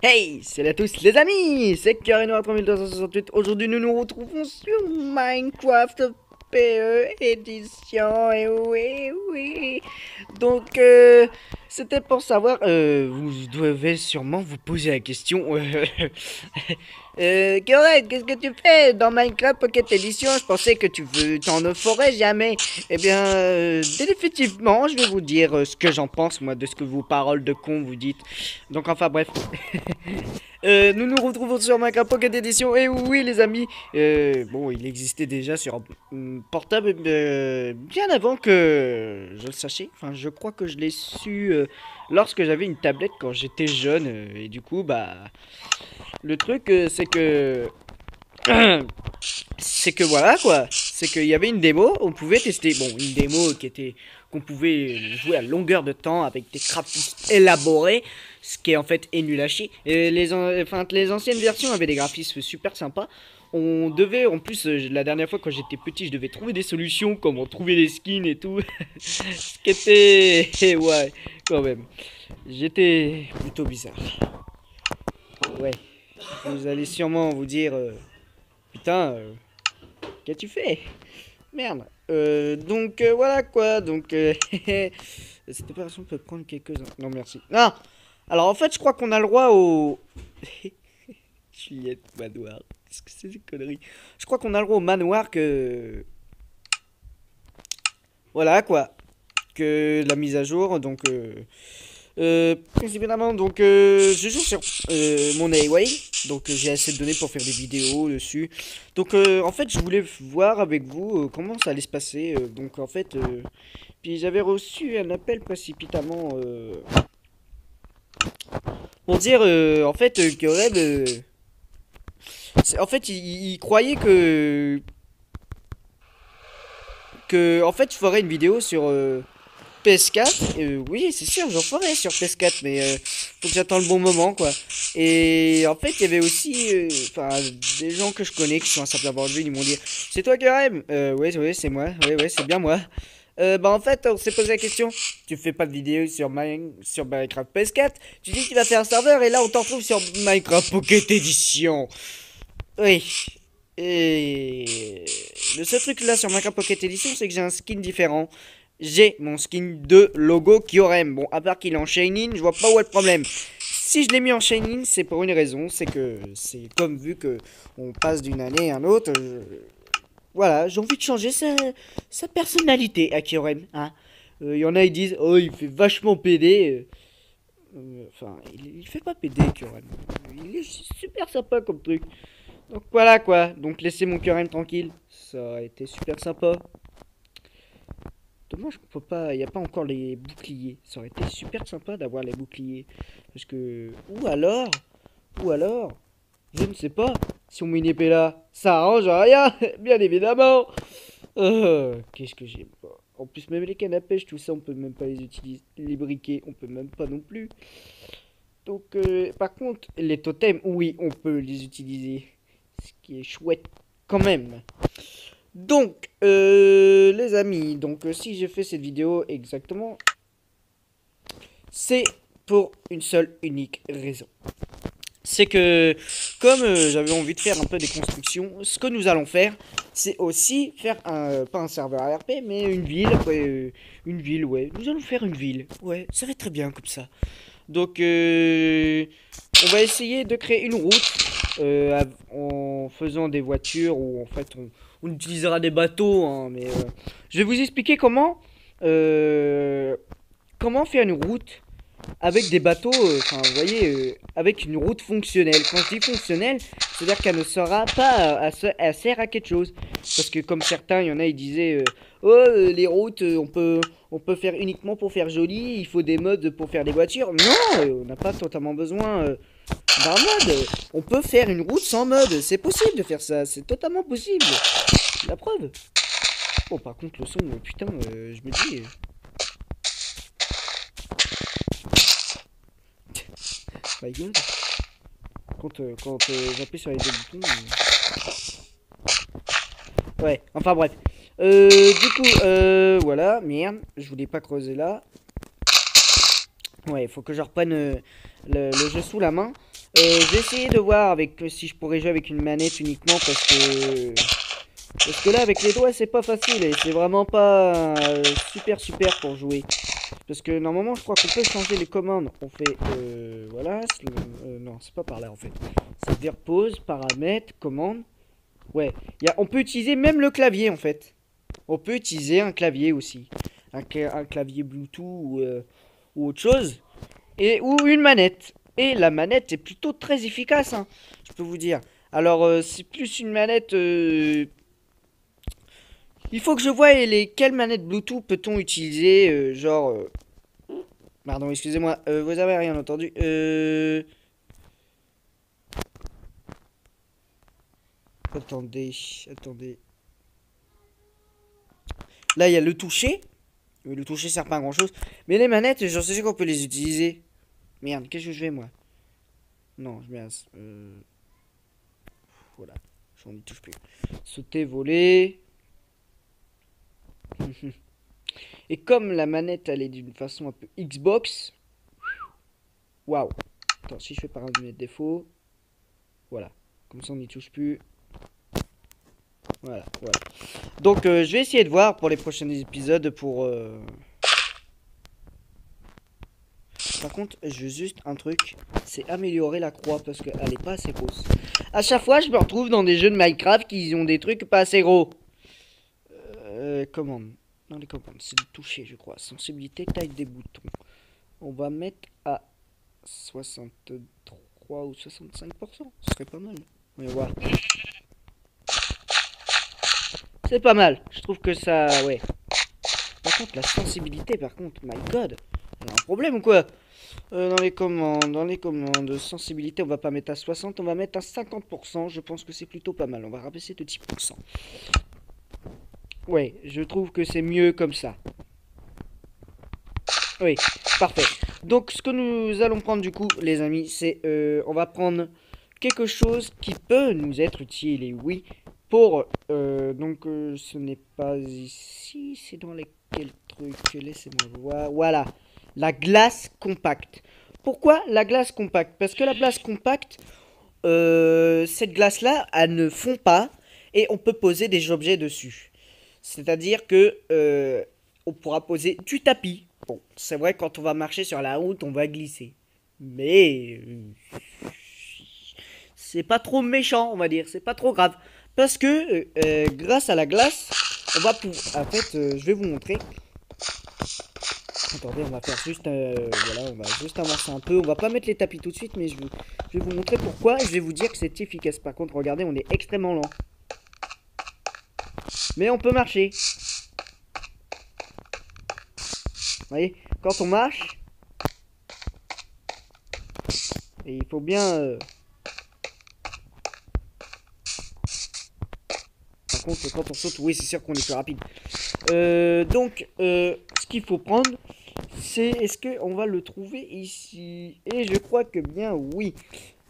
Hey, salut à tous les amis, c'est Carré-Noir 3268. Aujourd'hui nous nous retrouvons sur Minecraft PE édition, et oui. Donc c'était pour savoir, vous devez sûrement vous poser la question, Correct, qu'est-ce que tu fais dans Minecraft Pocket Edition? Je pensais que t'en ne ferais jamais. Eh bien, définitivement, je vais vous dire ce que j'en pense, moi, de ce que vos paroles de con vous dites. Donc, enfin, bref. Nous nous retrouvons sur Minecraft Pocket Edition. Et oui, les amis, bon, il existait déjà sur portable bien avant que je le sachais. Enfin, je crois que je l'ai su lorsque j'avais une tablette quand j'étais jeune. Et du coup, bah... Le truc, c'est que... c'est que voilà, quoi. C'est qu'il y avait une démo, on pouvait tester. Bon, une démo qu'on pouvait jouer à longueur de temps avec des graphismes élaborés, ce qui est en fait nul à chier. Et les anciennes versions avaient des graphismes super sympas. On devait, en plus, la dernière fois quand j'étais petit, je devais trouver des solutions, comment trouver des skins et tout. Ce qui était... ouais, quand même. J'étais plutôt bizarre. Ouais. Vous allez sûrement vous dire... putain, qu'as-tu fait? Merde. Donc voilà quoi. Donc cette opération peut prendre quelques... Non merci. Non. Alors en fait je crois qu'on a le droit au... Juliette manoir. Qu'est-ce que c'est ces conneries? Je crois qu'on a le droit au manoir que... Voilà quoi. Que la mise à jour. Donc principalement donc je joue sur mon Huawei. Donc j'ai assez de données pour faire des vidéos dessus. Donc en fait je voulais voir avec vous comment ça allait se passer. Donc en fait puis j'avais reçu un appel précipitamment pour dire en fait que Red en fait il croyait que en fait je ferais une vidéo sur PS4, oui, c'est sûr, j'en ferai sur PS4, mais faut que j'attende le bon moment, quoi. Et en fait, il y avait aussi, enfin, des gens que je connais qui sont un simple abordé, ils m'ont dit, c'est toi, Karem? Ouais, c'est moi, ouais, c'est bien moi. Bah en fait, on s'est posé la question, tu fais pas de vidéo sur Minecraft PS4, tu dis que tu vas faire un serveur, et là on t'en retrouve sur Minecraft Pocket Edition. Oui. Et le seul truc là sur Minecraft Pocket Edition, c'est que j'ai un skin différent. J'ai mon skin de logo Kyorem. Bon, à part qu'il est en Shining, je vois pas où est le problème. Si je l'ai mis en Shining, c'est pour une raison. C'est que c'est comme vu que on passe d'une année à une autre. Voilà, j'ai envie de changer sa personnalité à Kyorem. Hein. Y en a, ils disent, oh, il fait vachement PD. Enfin, il fait pas PD, Kyorem. Il est super sympa comme truc. Donc voilà quoi. Donc laissez mon Kyorem tranquille. Ça a été super sympa. Dommage qu'on peut pas, il n'y a pas encore les boucliers. Ça aurait été super sympa d'avoir les boucliers. Parce que, ou alors, je ne sais pas, si on met une épée là, ça arrange rien, bien évidemment. Qu'est-ce que j'aime pas. En plus, même les cannes à pêche, tout ça, on peut même pas les utiliser. Les briquets, on peut même pas non plus. Donc, par contre, les totems, oui, on peut les utiliser. Ce qui est chouette quand même. Donc, les amis, donc si j'ai fait cette vidéo exactement, c'est pour une seule unique raison. C'est que, comme j'avais envie de faire un peu des constructions, ce que nous allons faire, c'est aussi faire pas un serveur ARP, mais une ville, ouais. Nous allons faire une ville, ouais, ça va être très bien comme ça. Donc, on va essayer de créer une route en faisant des voitures ou en fait on utilisera des bateaux, hein, mais je vais vous expliquer comment faire une route avec des bateaux, enfin vous voyez, avec une route fonctionnelle. Quand je dis fonctionnelle, c'est-à-dire qu'elle ne sera pas, elle sert à quelque chose. Parce que comme certains, il y en a, ils disaient, oh les routes, on peut faire uniquement pour faire joli, il faut des mods pour faire des voitures. Non, on n'a pas totalement besoin d'un mode. On peut faire une route sans mode, c'est possible de faire ça, c'est totalement possible. La preuve. Bon par contre le son, putain, je me dis... my god. Quand j'appuie sur les deux boutons... Ouais, enfin bref. Du coup, voilà, merde, je voulais pas creuser là. Ouais, il faut que je reprenne le jeu sous la main. J'ai essayé de voir avec si je pourrais jouer avec une manette uniquement parce que là avec les doigts c'est pas facile et c'est vraiment pas super pour jouer. Parce que normalement je crois qu'on peut changer les commandes. On fait voilà, non c'est pas par là en fait. C'est vers pause, paramètres, commandes. Ouais, on peut utiliser même le clavier en fait. On peut utiliser un clavier aussi. Un clavier Bluetooth ou autre chose. Ou une manette. Et la manette est plutôt très efficace, hein, je peux vous dire. Alors, c'est plus une manette... Il faut que je voie quelles manettes Bluetooth peut-on utiliser, Pardon, excusez-moi, vous avez rien entendu. Attendez. Là, il y a le toucher. Le toucher sert pas à grand-chose. Mais les manettes, j'en sais sûr qu'on peut les utiliser. Merde, qu'est-ce que je fais, moi? Non, je mets un... Voilà, j'en n'y touche plus. Sauter, voler. Et comme la manette, elle est d'une façon un peu Xbox. Waouh. Attends, si je fais paramètres défaut. Voilà. Comme ça, on n'y touche plus. Voilà. Donc, je vais essayer de voir pour les prochains épisodes pour... Par contre, je veux juste un truc, c'est améliorer la croix parce qu'elle est pas assez grosse. À chaque fois, je me retrouve dans des jeux de Minecraft qui ont des trucs pas assez gros. Commandes. Dans les commandes, c'est de toucher, je crois. Sensibilité, taille des boutons. On va mettre à 63 ou 65%. Ce serait pas mal. On va voir. C'est pas mal. Je trouve que ça... Ouais. Par contre, la sensibilité, par contre, my god. Il y a un problème ou quoi? Dans les commandes, sensibilité, on va pas mettre à 60, on va mettre à 50%. Je pense que c'est plutôt pas mal. On va rabaisser de 10%. Ouais, je trouve que c'est mieux comme ça. Oui, parfait. Donc, ce que nous allons prendre du coup, les amis, c'est... on va prendre quelque chose qui peut nous être utile, et oui, pour... ce n'est pas ici, c'est dans lesquels trucs, laissez-moi voir. Voilà, la glace compacte. Pourquoi la glace compacte? Parce que la glace compacte, cette glace-là, elle ne fond pas, et on peut poser des objets dessus. C'est-à-dire que on pourra poser du tapis. Bon, c'est vrai, quand on va marcher sur la route, on va glisser. Mais c'est pas trop méchant, on va dire. C'est pas trop grave. Parce que grâce à la glace, on va pouvoir... En fait, je vais vous montrer. Attendez, on va faire juste... voilà, on va juste avancer un peu. On va pas mettre les tapis tout de suite, mais je vais vous montrer pourquoi. Je vais vous dire que c'est efficace. Par contre, regardez, on est extrêmement lent. Mais on peut marcher. Vous voyez, quand on marche, et il faut bien... Par contre, quand on saute, oui, c'est sûr qu'on est plus rapide. Ce qu'il faut prendre, c'est... Est-ce qu'on va le trouver ici? Et je crois que bien, oui.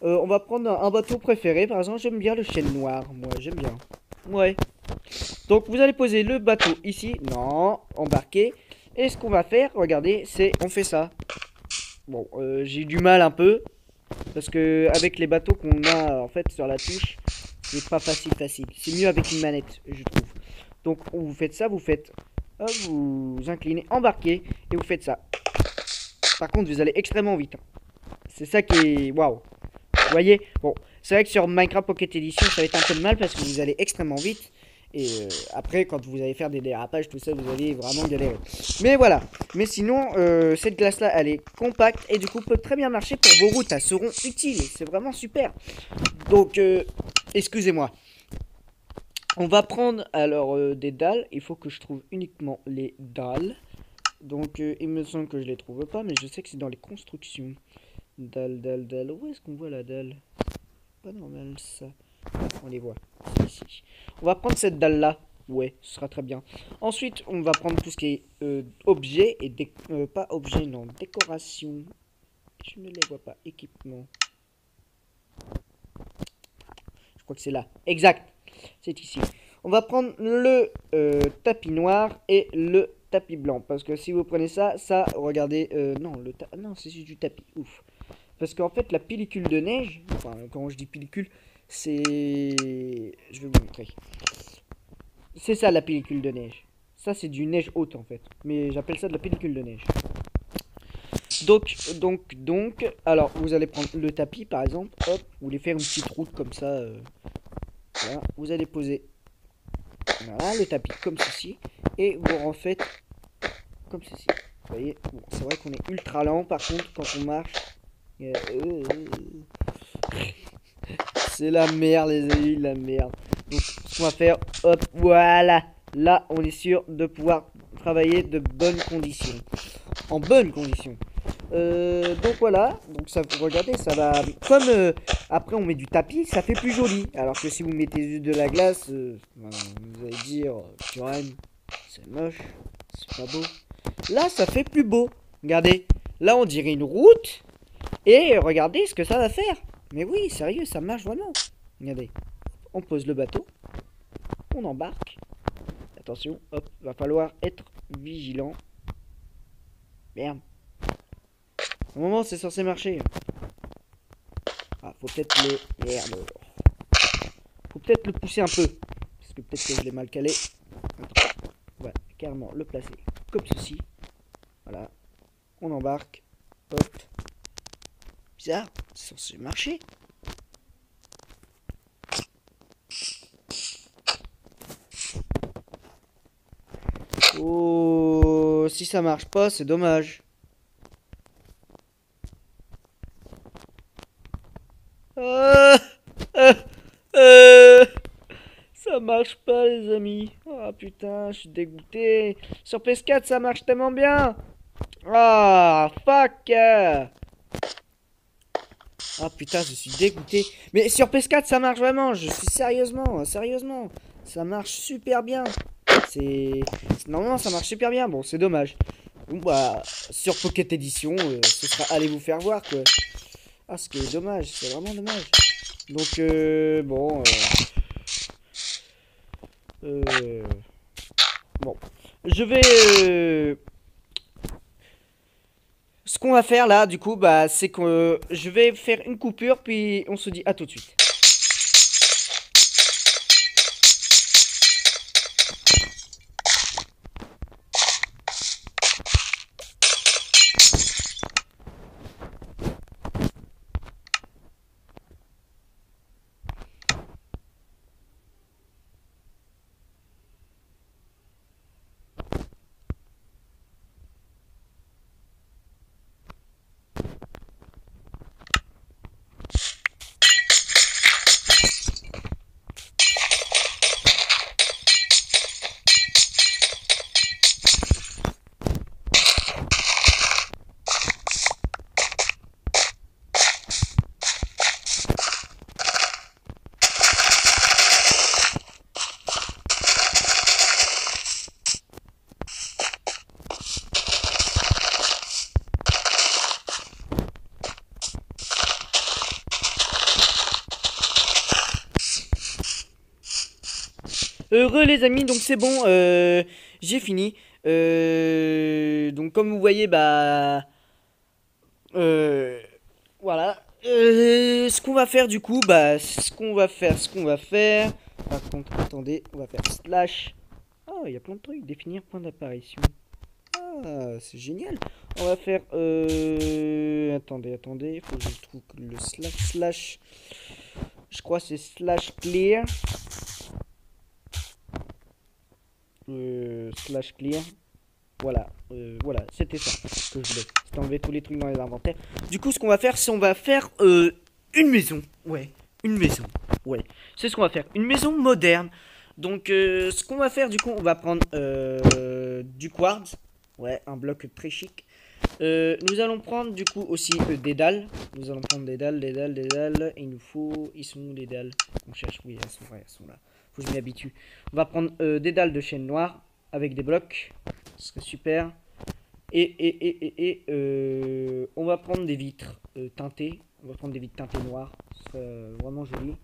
On va prendre un bateau préféré. Par exemple, j'aime bien le chêne noir. Moi, j'aime bien. Ouais. Donc, vous allez poser le bateau ici. Non, embarquer. Et ce qu'on va faire, regardez, c'est on fait ça. Bon, j'ai eu du mal un peu. Parce que avec les bateaux qu'on a en fait sur la touche, c'est pas facile. C'est mieux avec une manette, je trouve. Donc, vous faites ça, vous faites... Hop, vous inclinez, embarquez, et vous faites ça. Par contre, vous allez extrêmement vite. C'est ça qui est... Waouh. Vous voyez? Bon, c'est vrai que sur Minecraft Pocket Edition, ça va être un peu de mal parce que vous allez extrêmement vite. Et après, quand vous allez faire des dérapages, tout ça, vous allez vraiment galérer. Mais voilà. Mais sinon, cette glace-là, elle est compacte et du coup, peut très bien marcher pour vos routes. Elles seront utiles. C'est vraiment super. Donc, excusez-moi. On va prendre alors des dalles. Il faut que je trouve uniquement les dalles. Donc, il me semble que je les trouve pas, mais je sais que c'est dans les constructions. Dalle. Où est-ce qu'on voit la dalle? Pas normal ça. On les voit. C'est ici. On va prendre cette dalle là. Ouais, ce sera très bien. Ensuite, on va prendre tout ce qui est objet et pas objet, non, décoration. Je ne les vois pas. Équipement. Je crois que c'est là. Exact. C'est ici. On va prendre le tapis noir et le tapis blanc. Parce que si vous prenez ça, regardez. Non, c'est juste du tapis. Ouf. Parce qu'en fait, la pellicule de neige, enfin, quand je dis pellicule, c'est... Je vais vous montrer. C'est ça la pellicule de neige. Ça, c'est du neige haute en fait. Mais j'appelle ça de la pellicule de neige. Donc, alors vous allez prendre le tapis par exemple. Hop, vous voulez faire une petite route comme ça. Voilà, vous allez poser voilà, le tapis comme ceci. Et vous en faites comme ceci. Vous voyez, bon, c'est vrai qu'on est ultra lent par contre quand on marche. C'est la merde les amis, la merde. Donc ce qu'on va faire, hop, voilà. Là on est sûr de pouvoir travailler de bonnes conditions. En bonnes conditions. Donc voilà, donc ça, regardez, ça va. Comme après on met du tapis, ça fait plus joli. Alors que si vous mettez juste de la glace, vous allez dire, c'est moche, c'est pas beau. Là ça fait plus beau. Regardez, là on dirait une route. Et regardez ce que ça va faire. Mais oui, sérieux, ça marche vraiment. Regardez, on pose le bateau, on embarque. Attention, hop, va falloir être vigilant. Merde. Au moment c'est censé marcher. Ah, faut peut-être le... Merde. Faut peut-être le pousser un peu. Parce que peut-être que je l'ai mal calé. Attends. On va carrément le placer comme ceci. Voilà. On embarque. Hop. Bizarre, c'est censé marcher. Oh, si ça marche pas, c'est dommage. Ah, ah, ça marche pas les amis. Ah putain, je suis dégoûté. Sur PS4 ça marche tellement bien. Ah fuck. Ah putain, je suis dégoûté. Mais sur PS4 ça marche vraiment. Je suis sérieusement. Ça marche super bien. C'est... Normalement ça marche super bien. Bon, c'est dommage. Bon bah, sur Pocket Edition, ce sera allez vous faire voir quoi. Ah, ce qui est dommage, c'est vraiment dommage. Donc, bon. Bon. Je vais... Ce qu'on va faire là, du coup, bah, c'est que je vais faire une coupure, puis on se dit à tout de suite. Heureux les amis, donc c'est bon, j'ai fini. Donc comme vous voyez, bah... voilà. Ce qu'on va faire du coup, bah... Ce qu'on va faire... Par contre, attendez, on va faire slash... Oh, il y a plein de trucs. Définir point d'apparition. Ah, c'est génial. On va faire... Attendez, il faut que je trouve le slash... Je crois que c'est slash clear. Slash clear. Voilà, c'était ça que je voulais. C'était enlever tous les trucs dans les inventaires. Du coup, ce qu'on va faire, c'est on va faire une maison. Ouais, une maison. Ouais, c'est ce qu'on va faire. Une maison moderne. Donc, ce qu'on va faire, du coup, on va prendre du quartz. Ouais, un bloc très chic. Nous allons prendre, du coup, aussi des dalles. Nous allons prendre des dalles. Et il nous faut... Ils sont où les dalles? On cherche, oui, elles sont là. Faut que je m'y habitue. On va prendre des dalles de chêne noir avec des blocs. Ce serait super. Et on va prendre des vitres teintées. On va prendre des vitres teintées noires. Ce serait vraiment joli.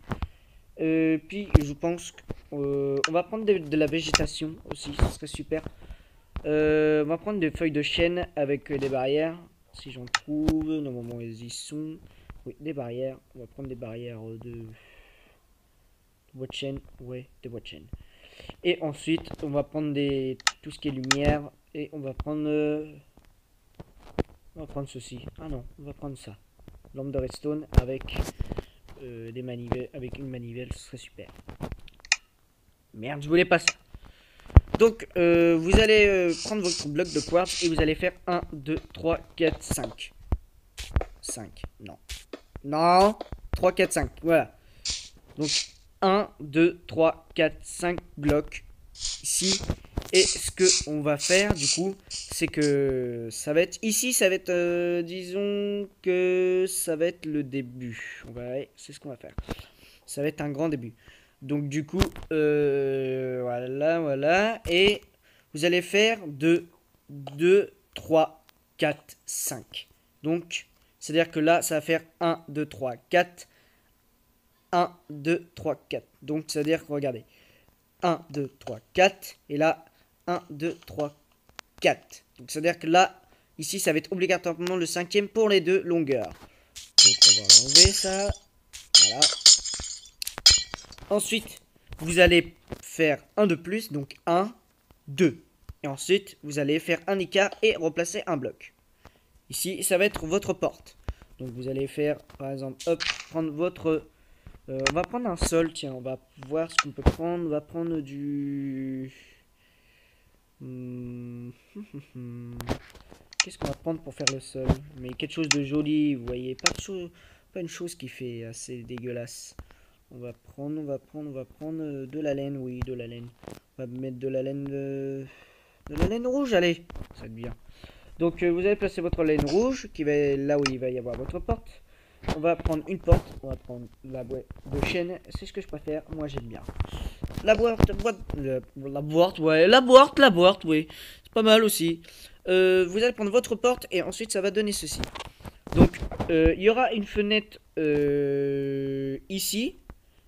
Puis je pense qu'on va prendre de la végétation aussi. Ce serait super. On va prendre des feuilles de chêne avec des barrières. Si j'en trouve, normalement ils y sont. Oui, des barrières. On va prendre des barrières de bois de chêne. Ouais, des bois de chêne. Et ensuite, on va prendre tout ce qui est lumière. Et on va prendre ceci. Ah non, on va prendre ça. Lampe de redstone avec des manivelles, avec une manivelle, ce serait super. Merde, je voulais pas ça. Donc, vous allez prendre votre bloc de quartz et vous allez faire 1, 2, 3, 4, 5. 5, non. Non, 3, 4, 5, voilà. Donc, 1, 2, 3, 4, 5 blocs ici. Et ce que on va faire, du coup, c'est que ça va être ici, ça va être, disons que ça va être le début. C'est ce qu'on va faire. Ça va être un grand début. Donc du coup, voilà. Et vous allez faire 2, 3, 4, 5. Donc, c'est-à-dire que là, ça va faire 1, 2, 3, 4. 1, 2, 3, 4. Donc, c'est-à-dire que, regardez. 1, 2, 3, 4. Et là, 1, 2, 3, 4. Donc, c'est-à-dire que là, ici, ça va être obligatoirement le cinquième pour les deux longueurs. Donc, on va enlever ça. Voilà. Ensuite, vous allez faire un de plus, donc 1, 2. Et ensuite, vous allez faire un écart et remplacer un bloc. Ici, ça va être votre porte. Donc, vous allez faire, par exemple, hop, prendre votre... on va prendre un sol, tiens, on va voir ce qu'on peut prendre. On va prendre du... Qu'est-ce qu'on va prendre pour faire le sol? Mais quelque chose de joli, vous voyez, pas une chose qui fait assez dégueulasse. On va prendre de la laine, oui, de la laine. On va mettre de la laine rouge, allez, ça va être bien. Donc vous allez placer votre laine rouge qui va là où il va y avoir votre porte. On va prendre une porte, on va prendre la boîte de chêne, c'est ce que je préfère, moi j'aime bien. La boîte, oui, c'est pas mal aussi. Vous allez prendre votre porte et ensuite ça va donner ceci. Donc il y aura une fenêtre ici.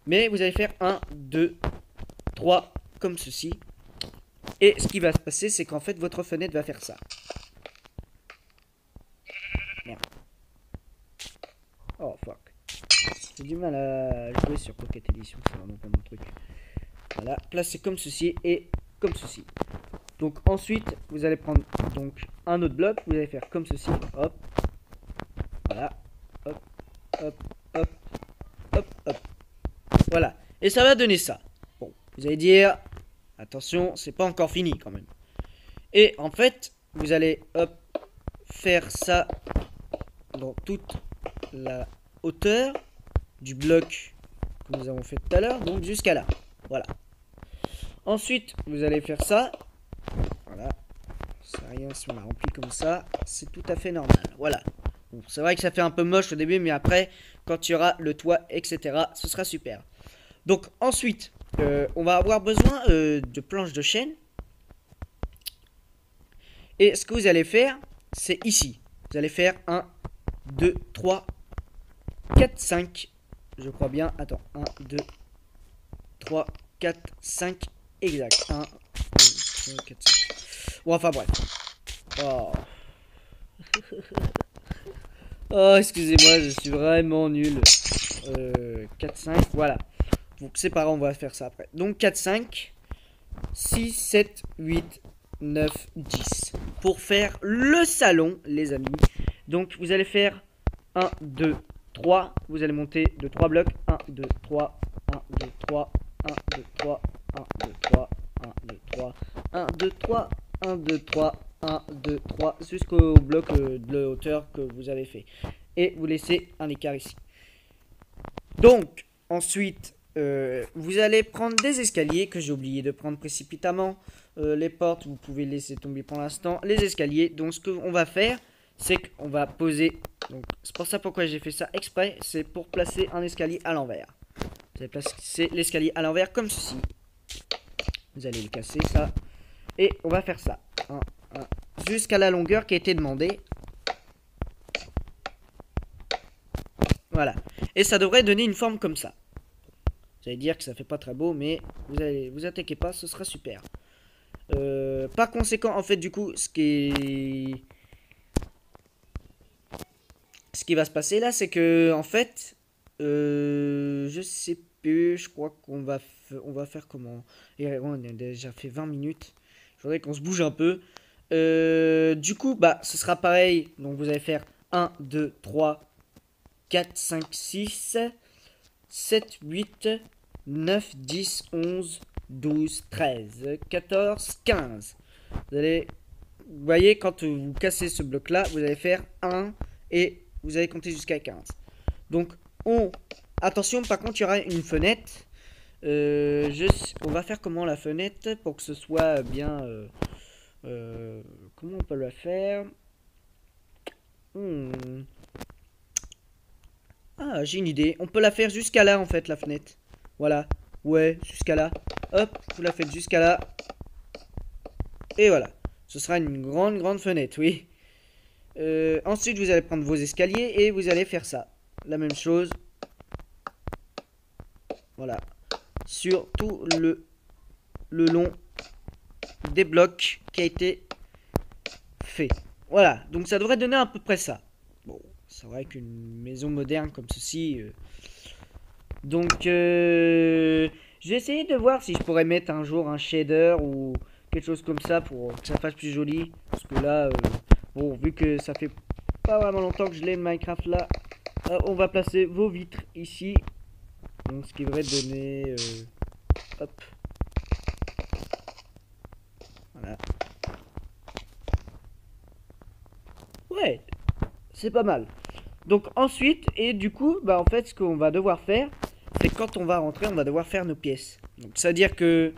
Mais vous allez faire 1, 2, 3, comme ceci. Et ce qui va se passer, c'est qu'en fait, votre fenêtre va faire ça. Merde. Oh, fuck. J'ai du mal à jouer sur Pocket Edition, c'est vraiment pas mon truc. Voilà, placez comme ceci et comme ceci. Donc ensuite, vous allez prendre donc un autre bloc, vous allez faire comme ceci. Hop. Voilà. Hop, hop, hop, hop, hop. Voilà. Et ça va donner ça. Bon, vous allez dire, attention, c'est pas encore fini quand même. Et en fait, vous allez hop, faire ça dans toute la hauteur du bloc que nous avons fait tout à l'heure, donc jusqu'à là. Voilà. Ensuite, vous allez faire ça. Voilà. C'est rien si on l'a rempli comme ça. C'est tout à fait normal. Voilà. Bon, c'est vrai que ça fait un peu moche au début, mais après, quand il y aura le toit, etc., ce sera super. Donc ensuite, on va avoir besoin de planches de chêne. Et ce que vous allez faire, c'est ici. Vous allez faire 1, 2, 3, 4, 5. Je crois bien. Attends. 1, 2, 3, 4, 5. Exact. 1, 2, 3, 4, 5. Bon, enfin bref. Oh. Oh, excusez-moi, je suis vraiment nul. 4, 5. Voilà. Donc c'est pareil, on va faire ça après. Donc 4, 5, 6, 7, 8, 9, 10. Pour faire le salon, les amis. Donc vous allez faire 1, 2, 3. Vous allez monter de 3 blocs. 1, 2, 3, 1, 2, 3, 1, 2, 3, 1, 2, 3, 1, 2, 3, 1, 2, 3, 1, 2, 3, 1, 2, 3, jusqu'au bloc de hauteur que vous avez fait. Et vous laissez un écart ici. Donc, ensuite, vous allez prendre des escaliers que j'ai oublié de prendre précipitamment. Les portes, vous pouvez laisser tomber pour l'instant. Les escaliers, donc ce qu'on va faire, c'est qu'on va poser... C'est pour ça pourquoi j'ai fait ça exprès, c'est pour placer un escalier à l'envers. Vous allez placer l'escalier à l'envers comme ceci. Vous allez le casser, ça. Et on va faire ça. Jusqu'à la longueur qui a été demandée. Voilà. Et ça devrait donner une forme comme ça. Vous allez dire que ça fait pas très beau, mais vous attaquez pas, ce sera super. Par conséquent, en fait, du coup, ce qui est... ce qui va se passer là, c'est que en fait, je sais plus, je crois on va faire comment? Et on a déjà fait 20 minutes. Je voudrais qu'on se bouge un peu. Du coup, bah, ce sera pareil. Donc, vous allez faire 1, 2, 3, 4, 5, 6, 7, 8, 9, 10, 11, 12, 13, 14, 15. Vous voyez, quand vous cassez ce bloc-là, vous allez faire 1 et vous allez compter jusqu'à 15. Donc, attention, par contre, il y aura une fenêtre. On va faire comment la fenêtre pour que ce soit bien... comment on peut la faire? Ah, j'ai une idée. On peut la faire jusqu'à là, en fait, la fenêtre. Voilà. Ouais, jusqu'à là. Hop, vous la faites jusqu'à là. Et voilà. Ce sera une grande fenêtre, oui. Ensuite, vous allez prendre vos escaliers et vous allez faire ça. La même chose. Voilà. Sur tout le long des blocs qui a été fait. Voilà. Donc, ça devrait donner à peu près ça. Bon, c'est vrai qu'une maison moderne comme ceci... Donc, je vais essayer de voir si je pourrais mettre un jour un shader ou quelque chose comme ça pour que ça fasse plus joli. Parce que là, bon, vu que ça fait pas vraiment longtemps que je l'ai Minecraft là, on va placer vos vitres ici. Donc, ce qui devrait donner... hop. Voilà. Ouais, c'est pas mal. Donc, ensuite, et du coup, bah en fait, ce qu'on va devoir faire... c'est quand on va rentrer, on va devoir faire nos pièces. Donc, c'est-à-dire que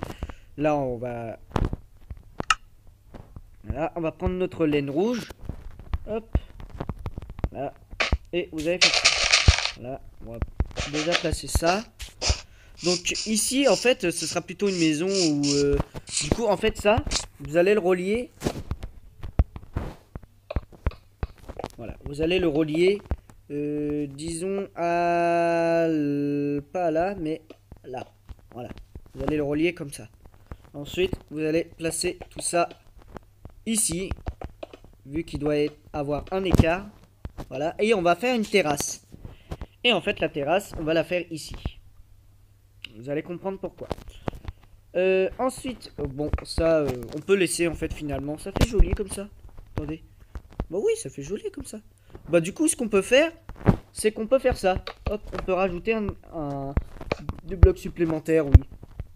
là, voilà, on va prendre notre laine rouge. Hop. Là. Et vous allez faire ça. Là, on va déjà placer ça. Donc, ici, en fait, ce sera plutôt une maison où... du coup, en fait, ça, vous allez le relier. Voilà, vous allez le relier... disons à... pas là, mais là. Voilà. Vous allez le relier comme ça. Ensuite, vous allez placer tout ça ici. Vu qu'il doit avoir un écart. Voilà. Et on va faire une terrasse. Et en fait, la terrasse, on va la faire ici. Vous allez comprendre pourquoi. Ensuite, bon, ça, on peut laisser en fait finalement. Ça fait joli comme ça. Attendez. Bah oui, ça fait joli comme ça. Bah du coup, ce qu'on peut faire, c'est qu'on peut faire ça. Hop, on peut rajouter des blocs supplémentaires, oui.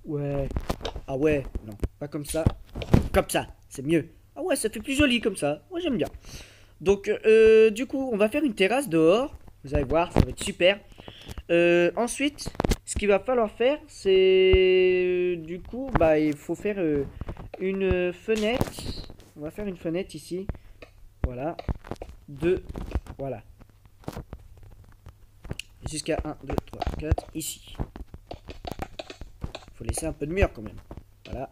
Ouais. Ah ouais, non, pas comme ça. Comme ça, c'est mieux. Ah ouais, ça fait plus joli comme ça. Moi, j'aime bien. Donc, du coup, on va faire une terrasse dehors. Vous allez voir, ça va être super. Ensuite, ce qu'il va falloir faire, c'est... du coup, bah, il faut faire une fenêtre. On va faire une fenêtre ici. Voilà. Voilà. Jusqu'à 1, 2, 3, 4, ici. Faut laisser un peu de mur quand même. Voilà.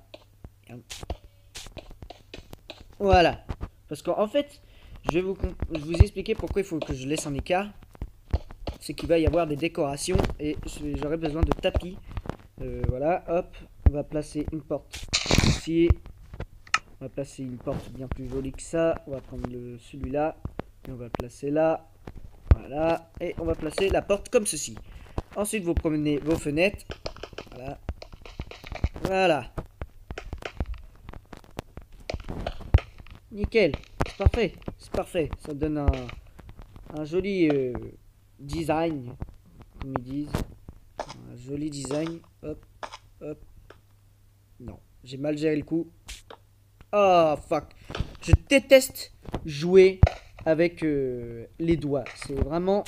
Voilà. Parce qu'en fait, je vais vous expliquer pourquoi il faut que je laisse un écart. C'est qu'il va y avoir des décorations et j'aurai besoin de tapis. Voilà, hop. On va placer une porte ici. On va placer une porte bien plus jolie que ça. On va prendre celui-là. Et on va placer là. Voilà. Et on va placer la porte comme ceci. Ensuite, vous promenez vos fenêtres. Voilà. Voilà. Nickel. C'est parfait. C'est parfait. Ça donne un joli design. Comme ils disent. Un joli design. Hop. Hop. Non. J'ai mal géré le coup. Oh, fuck. Je déteste jouer avec les doigts. C'est vraiment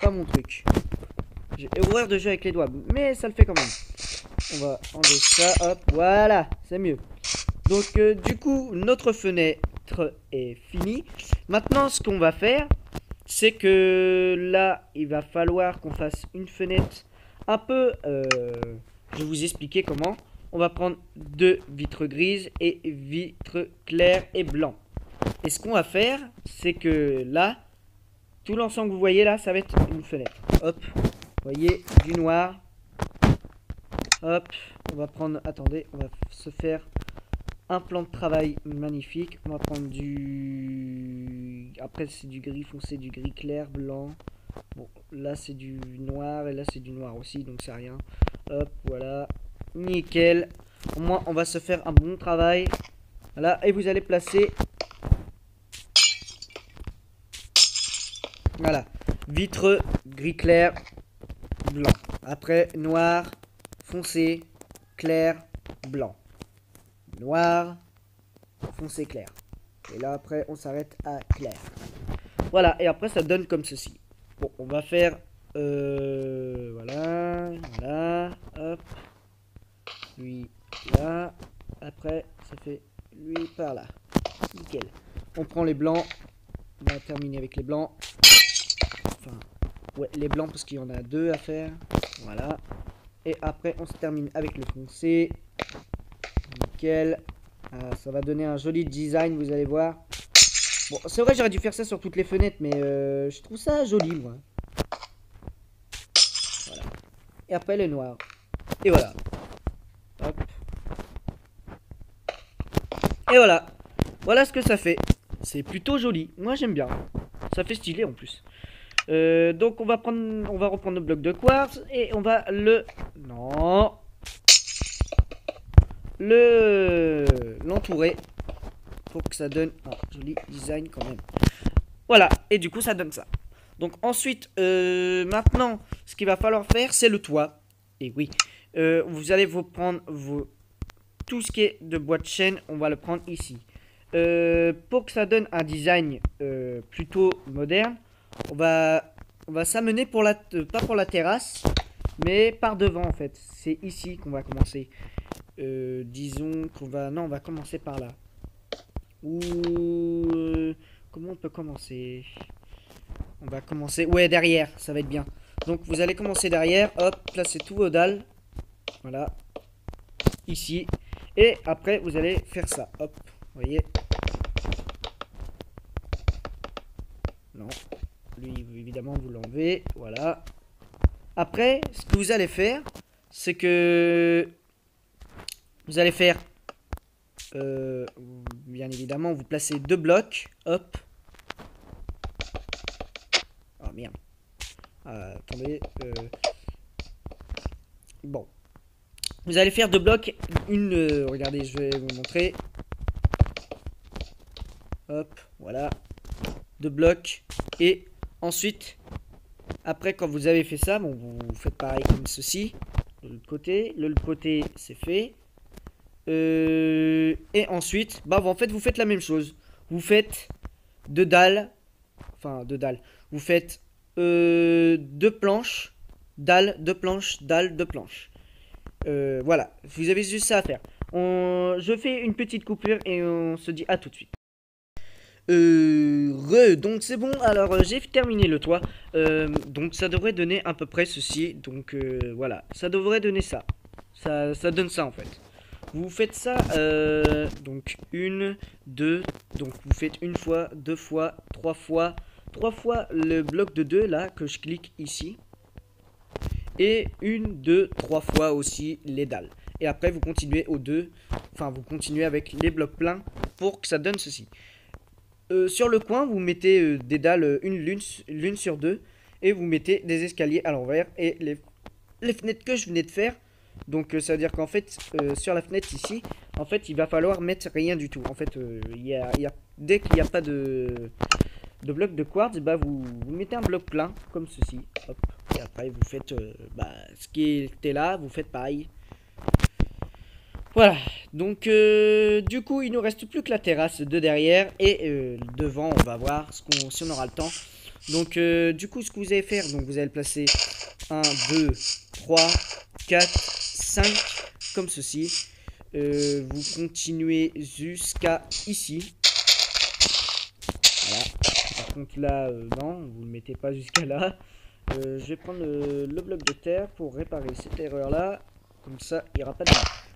pas mon truc. J'ai horreur de jouer avec les doigts. Mais ça le fait quand même. On va enlever ça. Hop. Voilà. C'est mieux. Donc, du coup, notre fenêtre est finie. Maintenant, ce qu'on va faire, c'est que là, il va falloir qu'on fasse une fenêtre un peu... je vais vous expliquer comment. On va prendre 2 vitres grises et vitres claires et blancs. Et ce qu'on va faire, c'est que là, tout l'ensemble que vous voyez là, ça va être une fenêtre. Hop, vous voyez, du noir. Hop, on va prendre, attendez, on va se faire un plan de travail magnifique. On va prendre du Après c'est du gris foncé, du gris clair, blanc. Bon, là c'est du noir et là c'est du noir aussi, donc c'est rien. Hop, voilà. Nickel. Au moins on va se faire un bon travail. Voilà, et vous allez placer... Voilà. Vitre, gris clair, blanc. Après, noir, foncé, clair, blanc. Noir, foncé, clair. Et là, après, on s'arrête à clair. Voilà, et après, ça donne comme ceci. Bon, on va faire... voilà, voilà, hop. Lui, là. Après, ça fait lui par là. Nickel. On prend les blancs. On va terminer avec les blancs. Enfin, ouais, les blancs parce qu'il y en a deux à faire. Voilà. Et après, on se termine avec le foncé. Nickel. Ça va donner un joli design, vous allez voir. Bon, c'est vrai, j'aurais dû faire ça sur toutes les fenêtres, mais je trouve ça joli, moi. Voilà. Et après, le noir. Et voilà. Hop. Et voilà. Voilà ce que ça fait. C'est plutôt joli. Moi, j'aime bien. Ça fait stylé en plus. Donc, on va reprendre le bloc de quartz et on va l'entourer pour que ça donne un joli design quand même. Voilà. Et du coup, ça donne ça. Donc ensuite, maintenant, ce qu'il va falloir faire, c'est le toit. Et oui, vous allez vous prendre tout ce qui est de bois de chêne, on va le prendre ici. Pour que ça donne un design plutôt moderne, on va s'amener pour pas pour la terrasse, mais par devant en fait. C'est ici qu'on va commencer. Disons qu'on va... Non, on va commencer par là. Ou... comment on peut commencer? On va commencer... Ouais, derrière, ça va être bien. Donc, vous allez commencer derrière. Hop, placez tous vos dalles. Voilà. Ici. Et après, vous allez faire ça. Hop, vous voyez. Non. Lui, évidemment, vous l'enlevez. Voilà. Après, ce que vous allez faire, c'est que... Vous allez faire... bien évidemment, vous placez deux blocs. Hop. Oh merde. Attendez. Bon. Vous allez faire deux blocs. Regardez, je vais vous montrer. Hop, voilà. Deux blocs. Et ensuite, après, quand vous avez fait ça, bon, vous faites pareil comme ceci. De l'autre côté. De l'autre côté, c'est fait. Et ensuite, bah, en fait, vous faites la même chose. Vous faites deux dalles. Enfin, deux dalles. Vous faites deux planches. Dalles, deux planches, dalles, deux planches. Voilà. Vous avez juste ça à faire. Je fais une petite coupure et on se dit à tout de suite. Donc c'est bon, alors j'ai terminé le toit. Donc ça devrait donner à peu près ceci. Donc voilà, ça devrait donner ça. Ça donne ça en fait. Vous faites ça, donc une, deux, donc vous faites une fois, deux fois, trois fois le bloc de 2 là que je clique ici. Et une, deux, trois fois aussi les dalles. Et après vous continuez vous continuez avec les blocs pleins pour que ça donne ceci. Sur le coin, vous mettez des dalles l'une sur deux. Et vous mettez des escaliers à l'envers. Et les fenêtres que je venais de faire. Donc ça veut dire qu'en fait, sur la fenêtre ici, en fait, il va falloir mettre rien du tout. En fait, dès qu'il n'y a pas de bloc de quartz, bah, vous mettez un bloc plein, comme ceci. Hop. Et après, vous faites ce qui était là, vous faites pareil. Voilà, donc du coup il nous reste plus que la terrasse de derrière et devant on va voir si on aura le temps. Donc du coup ce que vous allez faire, donc vous allez placer 1, 2, 3, 4, 5 comme ceci. Vous continuez jusqu'à ici. Voilà, par contre là non, vous ne mettez pas jusqu'à là. Je vais prendre le bloc de terre pour réparer cette erreur là. Comme ça il n'y aura pas de...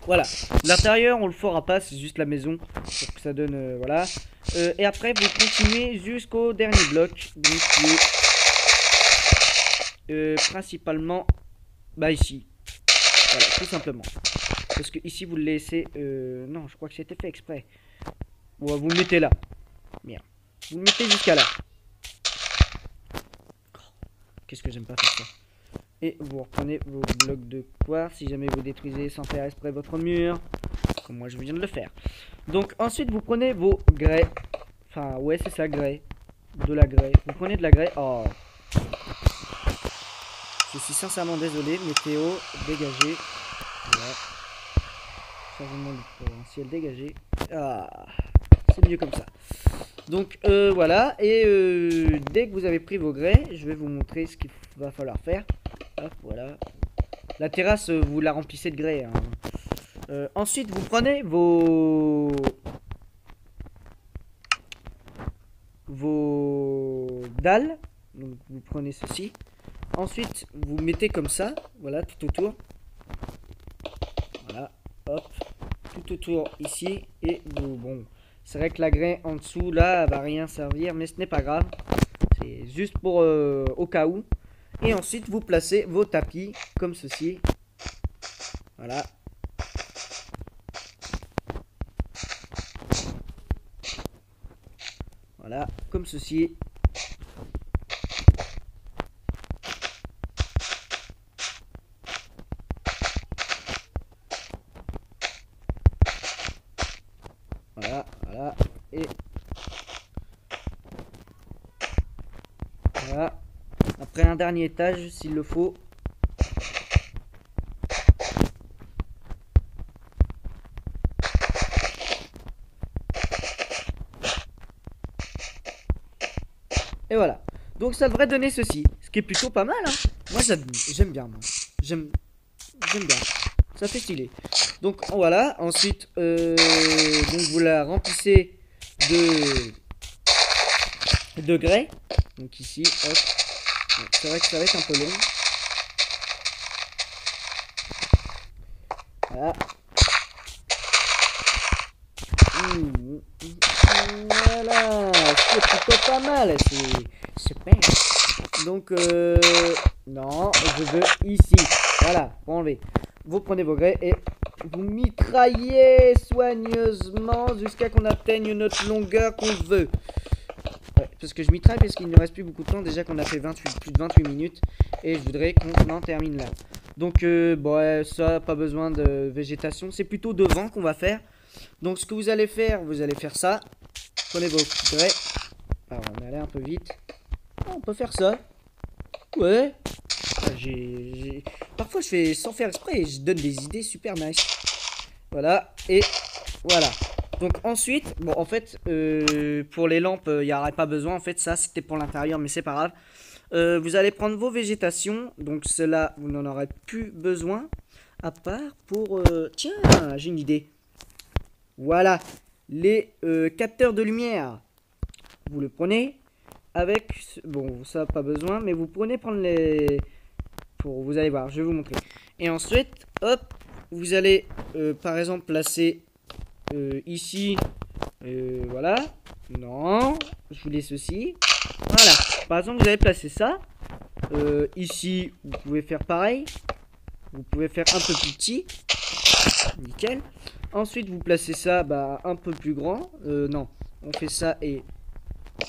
Voilà, l'intérieur on le fera pas, c'est juste la maison pour que ça donne, voilà. Et après vous continuez jusqu'au dernier bloc, donc qui est principalement, bah ici, voilà, tout simplement. Parce que ici vous le laissez, non je crois que c'était fait exprès. Bon, vous le mettez là, merde. Vous le mettez jusqu'à là. Qu'est-ce que j'aime pas faire ça. Et vous reprenez vos blocs de quartz si jamais vous détruisez sans faire exprès votre mur. Comme moi je viens de le faire. Donc ensuite vous prenez vos grès. Enfin ouais c'est ça, grès. De la grès. Vous prenez de la grès. Oh. Je suis sincèrement désolé. Météo dégagé. Voilà. Changement pour un ciel dégagé. Ah. C'est mieux comme ça. Donc voilà. Et dès que vous avez pris vos grès, je vais vous montrer ce qu'il va falloir faire. Hop, voilà. La terrasse, vous la remplissez de grès. Hein. Ensuite, vous prenez vos dalles. Donc, vous prenez ceci. Ensuite, vous mettez comme ça. Voilà, tout autour. Voilà, hop. Tout autour ici. Et vous, bon, c'est vrai que la grès en dessous, là, elle va rien servir. Mais ce n'est pas grave. C'est juste pour au cas où. Et ensuite, vous placez vos tapis comme ceci. Voilà. Voilà, comme ceci. Voilà, voilà. Et voilà. Après un dernier étage, s'il le faut. Et voilà. Donc ça devrait donner ceci. Ce qui est plutôt pas mal. Hein. Moi j'aime bien. J'aime bien. Ça fait stylé. Donc voilà. Ensuite, donc vous la remplissez de grès. Donc ici, hop. C'est vrai que ça va être un peu long. Voilà. Voilà. C'est plutôt pas mal. C'est super. Donc, non, je veux ici. Voilà, pour enlever. Vous prenez vos grès et vous mitraillez soigneusement jusqu'à qu'on atteigne notre longueur qu'on veut. Ouais, parce que je mitraille parce qu'il ne reste plus beaucoup de temps. Déjà qu'on a fait plus de 28 minutes. Et je voudrais qu'on en termine là. Donc, bon, ouais, ça, pas besoin de végétation. C'est plutôt de vent qu'on va faire. Donc, ce que vous allez faire ça. Prenez vos grès. Alors, on est allé un peu vite. Oh, on peut faire ça. Ouais. Parfois, je fais sans faire exprès et je donne des idées super nice. Voilà. Et voilà. Donc, ensuite, bon, en fait, pour les lampes, il n'y aurait pas besoin. En fait, ça, c'était pour l'intérieur, mais c'est pas grave. Vous allez prendre vos végétations. Donc, cela, vous n'en aurez plus besoin. À part pour... Tiens, j'ai une idée. Voilà. Les capteurs de lumière. Vous le prenez. Avec, bon, ça pas besoin, mais vous prenez prendre les, vous allez voir, je vais vous montrer. Et ensuite, hop, vous allez, par exemple, placer ici, voilà, non, je voulais ceci, voilà. Par exemple, vous allez placer ça, ici, vous pouvez faire pareil, vous pouvez faire un peu plus petit, nickel. Ensuite, vous placez ça, bah, un peu plus grand, non, on fait ça et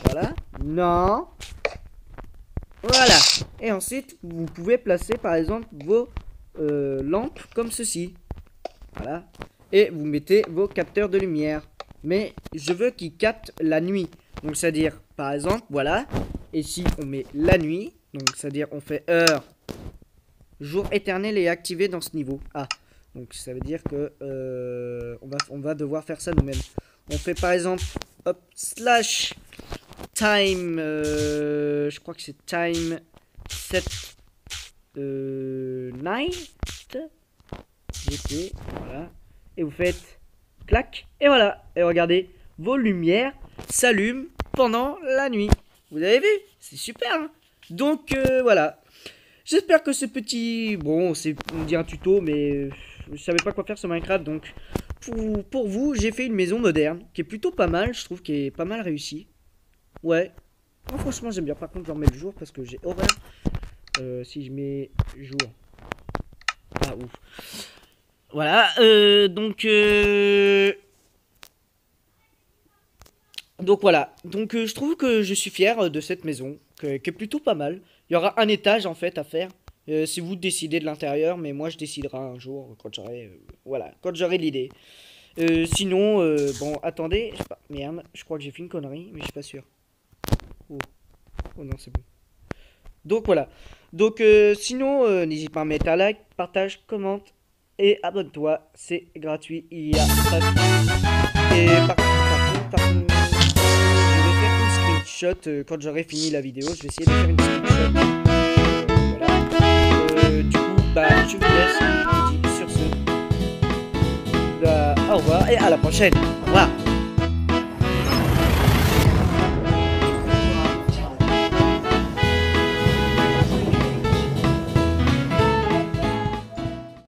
voilà. Non. Voilà. Et ensuite, vous pouvez placer par exemple vos lampes comme ceci. Voilà. Et vous mettez vos capteurs de lumière. Mais je veux qu'ils captent la nuit. Donc, c'est-à-dire, par exemple, voilà. Et si on met la nuit, donc c'est-à-dire on fait heure, jour éternel est activé dans ce niveau. Ah. Donc, ça veut dire que on va devoir faire ça nous-mêmes. On fait par exemple, hop, slash time, je crois que c'est time set night, voilà, et vous faites clac, et voilà, et regardez, vos lumières s'allument pendant la nuit. Vous avez vu? C'est super, hein. Donc voilà, j'espère que ce petit, bon, c'est, on dit un tuto, mais je savais pas quoi faire sur Minecraft, donc pour vous, j'ai fait une maison moderne qui est plutôt pas mal, je trouve, qui est pas mal réussie. Ouais. Moi, franchement, j'aime bien. Par contre, je remets le jour parce que j'ai horreur. Si je mets jour. Ah, ouf. Voilà. Donc. Donc voilà, donc je trouve que je suis fier de cette maison, qui est plutôt pas mal. Il y aura un étage en fait à faire, si vous décidez de l'intérieur, mais moi je déciderai un jour quand j'aurai, voilà, quand j'aurai l'idée. Sinon, bon, attendez, je sais pas, merde, je crois que j'ai fait une connerie, mais je suis pas sûr. Oh, oh non, c'est bon. Donc voilà, donc sinon, n'hésite pas à mettre un like, partage, commente et abonne-toi, c'est gratuit, il y a pas de... Et par contre, je vais faire une screenshot quand j'aurai fini la vidéo. Je vais essayer de faire une screenshot. Voilà. Du coup, bah, je vous laisse. Je vous dis sur ce. Bah, au revoir et à la prochaine.